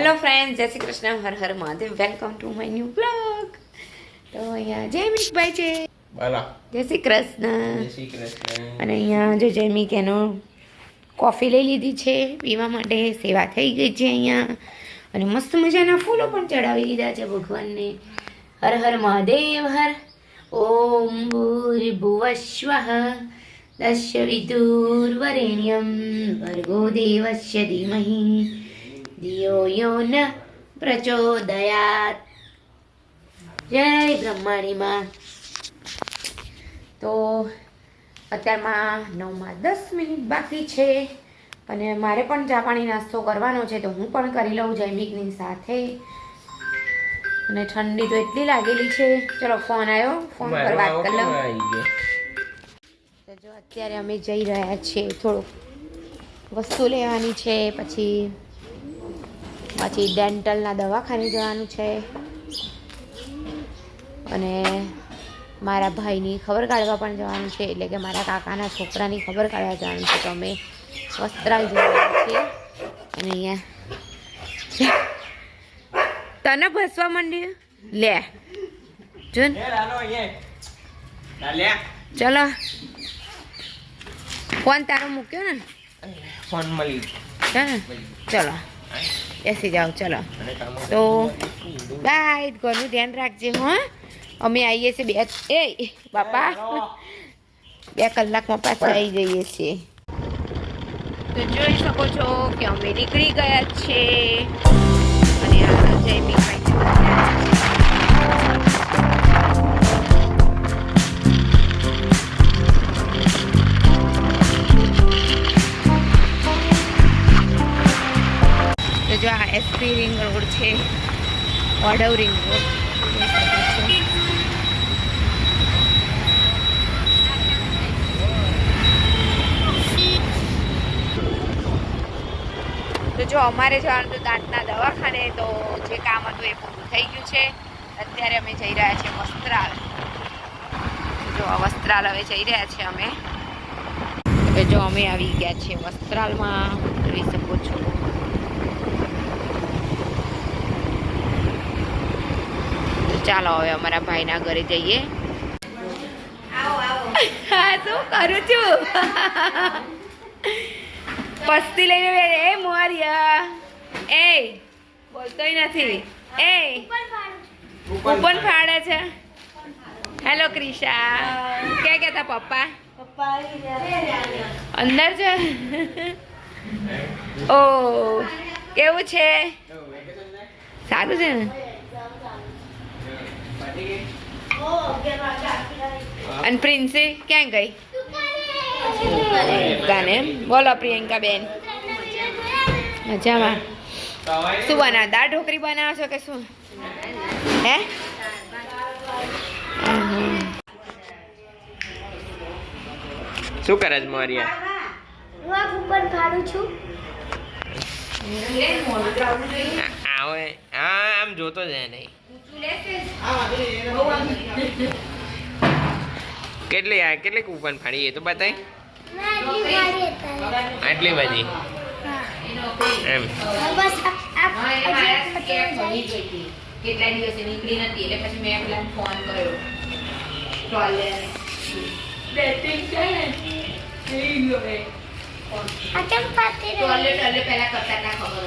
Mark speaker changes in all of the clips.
Speaker 1: Hello friends, જય Shri Krishna, Har Har Mahadev, welcome to my new blog. તો અહીંયા જયમીકભાઈ છે, જય શ્રી કૃષ્ણ. અને અહીંયા જો જયમીક એનો કોફી લઈ લીધી છે પીવા માટે, સેવા થઈ ગઈ છે અહીંયા. અને મસ્ત મજાના ફૂલો પણ ચડાવી લીધા છે ભગવાનને. હર હર મહાદેવ હર. ઓમ ભૂર્ભુવસ્વઃ તસ્ય વિદુર્વરેણ્યમ ભર્ગો દેવસ્ય ધીમહિ ધિયો યો ન પ્રચોદયાત. જય બ્રહ્માણીમાં. તો અત્યારમાં 9:10 બાકી છે અને મારે પણ ચા પાણી નાસ્તો કરવાનો છે, તો હું પણ કરી લઉં જયમીકની સાથે. અને ઠંડી તો એટલી લાગેલી છે. ચલો ફોન આવ્યો, ફોન પર વાત કરી લઉં. તો જો અત્યારે અમે જઈ રહ્યા છીએ, થોડુંક વસ્તુ લેવાની છે, પછી ડેન્ટલના દવાખાને જવાનું છે અને મારા ભાઈની ખબર કાઢવા પણ જવાનું છે, એટલે કે મારા કાકાના છોકરાની ખબર કાઢવા જવાનું છે. તો અમે વસ્ત્રાલ જઈ રહ્યા છીએ. અને અહીંયા તને ભસવા માંડી લે જો ચલો ફોન તારો મૂક્યો ને,
Speaker 2: ફોન મળી
Speaker 1: છે ને. ચલો બેસી જાઓ. ચલો તો બાય, ઘરનું ધ્યાન રાખજે. હા, અમે આવીએ છીએ બાપા 2 કલાકમાં પાછા આવી જઈએ છીએ. તો જોઈ શકો છો કે અમે નીકળી ગયા છે. અને આ જયમીકભાઈ જો આ એસપી રિંગ રોડ છે, ઓઢવ રિંગ રોડ. તો જો અમારે જવાનું હતું દાંતના દવાખાને, તો જે કામ હતું એ પૂરું થઈ ગયું છે. અત્યારે અમે જઈ રહ્યા છીએ વસ્ત્રાલ. જો વસ્ત્રાલ હવે જઈ રહ્યા છીએ અમે. તો જો અમે આવી ગયા છીએ વસ્ત્રાલમાં, જોઈ શકો છો. ચાલો હવે અમારા ભાઈના ઘરે જઈએ. હા, શું કરું છું? પસ્તી લઈને એ મોરિયા એ બોલતોય નથી. એ કૂપન ફાડે છે. હેલો ક્રિશા, ક્યાં ગયા તા પપ્પા? અંદર છે. ઓ કેવું છે? સારું છે ને? અને પ્રિન્સી ક્યાં ગઈ? દુકાને. બોલો પ્રિયંકા બેન, મજામાં? શું બનાવ? દાળ ઢોકળી બનાવો છો કે શું? હે
Speaker 2: શું કરે છે મોરિયા? આમ જોતો જ નહીં. કેટલી કૂપન ફાડી એ તો બતાય. આટલી બધી એમ.
Speaker 1: કેટલા દિવસે નીકળી નથી, એટલે પછી મેં પેલા ફોન કર્યો. ટોયલેટ પહેલા કરતા ના ખબર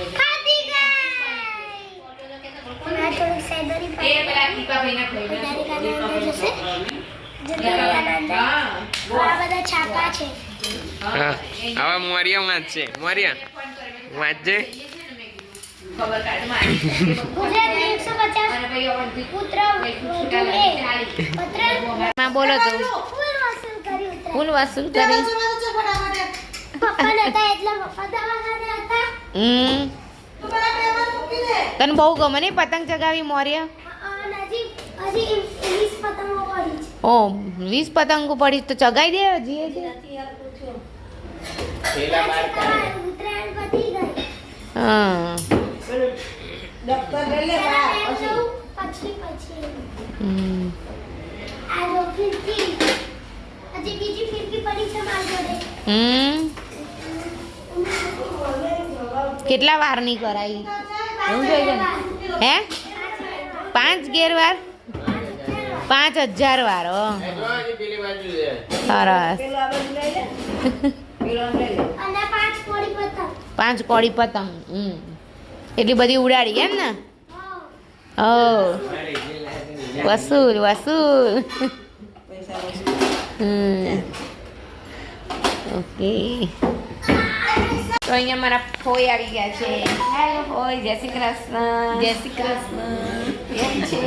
Speaker 2: હવે મોરિયા વાંચશે. મોરિયા વાંચજે.
Speaker 1: બોલો તો ફૂલ વસૂલ કરી. તને બહુ ગમે ને પતંગ ચગાવી મોરિયા? ઓ 20 પતંગો પડી તો ચગાઈ દે હજી. હા કેટલા વાર ની કરાઈ? એવું જોઈએ છે ને? હે 5 ગેરવાર 5000 વાર સરસ 5 કોળી પતંગ એટલી બધી ઉડાડી એમ ને ઓ વસૂલ ઓકે તો અહીંયા મારા ફોઈ આવી ગયા છે હેલો ફોઈ જય શ્રી કૃષ્ણ કેમ છે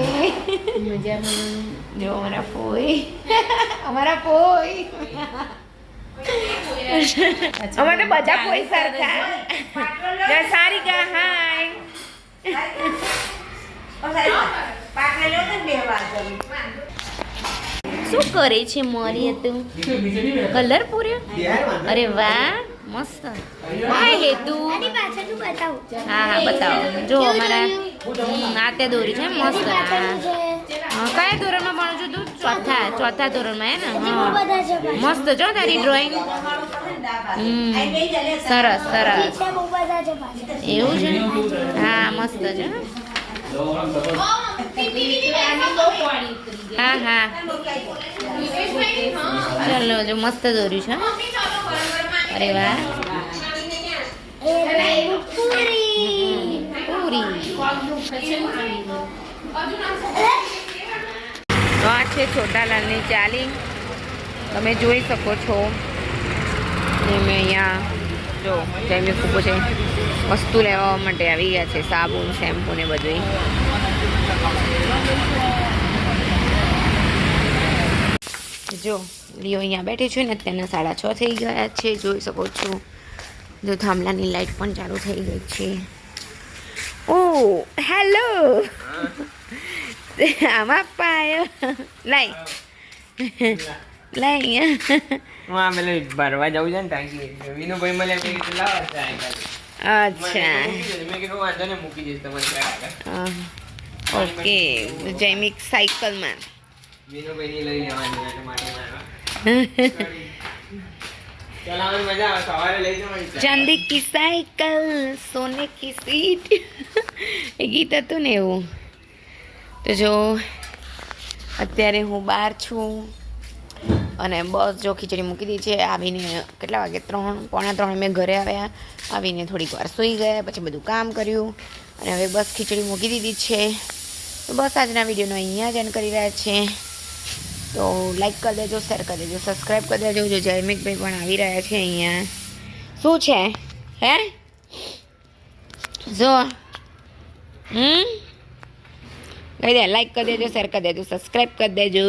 Speaker 1: મજામાં જો અમારા ફોઈ અમારે બધા ફોઈ સરખા જય સારિકા હાય શું કરે છે મોરી તું કલર પૂર્યો અરે વાહ મસ્ત હાય હેતુ હા બતાવો જો અમારા નાતે દોરી છે મસ્ત કયા ધોરણમાં ભણું છું તું ચોથા ધોરણમાં હે ને હા મસ્ત જો તારી ડ્રોઈંગ સરસ એવું છે હા મસ્ત છે હા ચાલો જો મસ્ત દોર્યું છે અરે વાહ પૂરી તો આ છે છોટાલાલની ચાલી તમે જોઈ શકો છો મેં અહીંયા જો જેમી ખૂબ છે વસ્તુ લેવા માટે આવી ગયા છે સાબુન શેમ્પૂ ને બધું જો લિયો અહીંયા બેઠી છું ને તેના 6:30 થઈ ગયા છે જોઈ શકો છો જો થાંભલાની લાઈટ પણ ચાલુ થઈ ગઈ છે ઓ હેલો આમાં પાયો લાઈ
Speaker 2: હું આ પેલે ભરવા જવું છે ને ટાંકી વિનુભાઈ મને એમ કીધું લાવો
Speaker 1: અચ્છા
Speaker 2: મેં કીધું વાંધો ને મૂકી દઈશ તમારે
Speaker 1: ઓકે જૈમિક સાયકલમાં
Speaker 2: વિનુભાઈ લઈ લેવાની એટલે માટે ચલાવવાની મજા આવે સવારે લઈ જવાની
Speaker 1: ચાંદી કી સાયકલ સોને કી સીટ એ ગીત હતું ને એવું તો જો અત્યારે હું બહાર છું અને બસ જો ખીચડી મૂકી દીધી છે આવીને કેટલા વાગે 3:45 મેં ઘરે આવ્યા આવીને થોડીક વાર સૂઈ ગયા પછી બધું કામ કર્યું અને હવે બસ ખીચડી મૂકી દીધી છે તો બસ આજના વિડીયોનો અહીંયા જ એન્ડ કરી રહ્યા છે તો લાઈક કરી દેજો શેર કરી દેજો સબસ્ક્રાઈબ કરી દેજો જો જયમિકભાઈ પણ આવી રહ્યા છે અહીંયા શું છે હે જો કહી દે લાઈક કરી દેજો શેર કરી દેજો સબસ્ક્રાઈબ કરી દેજો